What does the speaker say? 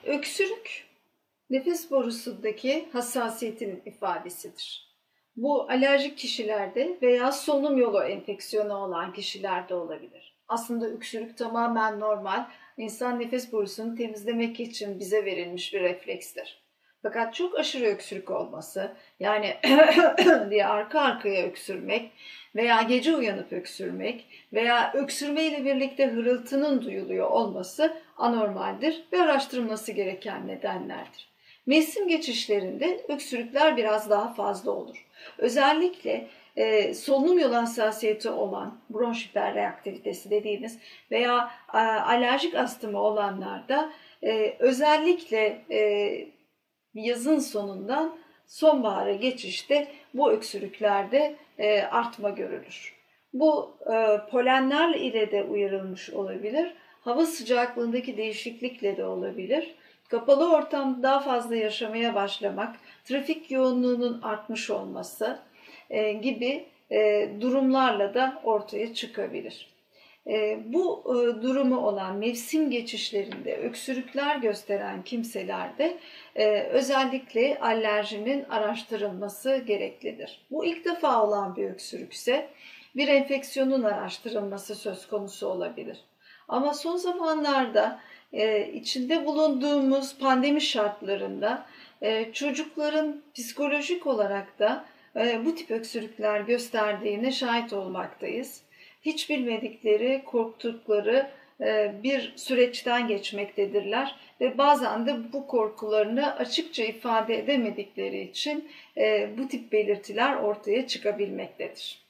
Öksürük, nefes borusundaki hassasiyetin ifadesidir. Bu alerjik kişilerde veya solunum yolu enfeksiyonu olan kişilerde olabilir. Aslında öksürük tamamen normal, insan nefes borusunu temizlemek için bize verilmiş bir reflekstir. Fakat çok aşırı öksürük olması, yani diye arka arkaya öksürmek veya gece uyanıp öksürmek veya öksürmeyle birlikte hırıltının duyuluyor olması anormaldir ve araştırılması gereken nedenlerdir. Mevsim geçişlerinde öksürükler biraz daha fazla olur. Özellikle solunum yolu hassasiyeti olan bronş hiperreaktivitesi dediğimiz veya alerjik astımı olanlarda özellikle yazın sonundan sonbahara geçişte bu öksürüklerde artma görülür. Bu polenler ile de uyarılmış olabilir, hava sıcaklığındaki değişiklikle de olabilir. Kapalı ortamda daha fazla yaşamaya başlamak, trafik yoğunluğunun artmış olması gibi durumlarla da ortaya çıkabilir. Bu durumu olan mevsim geçişlerinde öksürükler gösteren kimselerde özellikle alerjinin araştırılması gereklidir. Bu ilk defa olan bir öksürükse bir enfeksiyonun araştırılması söz konusu olabilir. Ama son zamanlarda içinde bulunduğumuz pandemi şartlarında çocukların psikolojik olarak da bu tip öksürükler gösterdiğine şahit olmaktayız. Hiç bilmedikleri, korktukları bir süreçten geçmektedirler ve bazen de bu korkularını açıkça ifade edemedikleri için bu tip belirtiler ortaya çıkabilmektedir.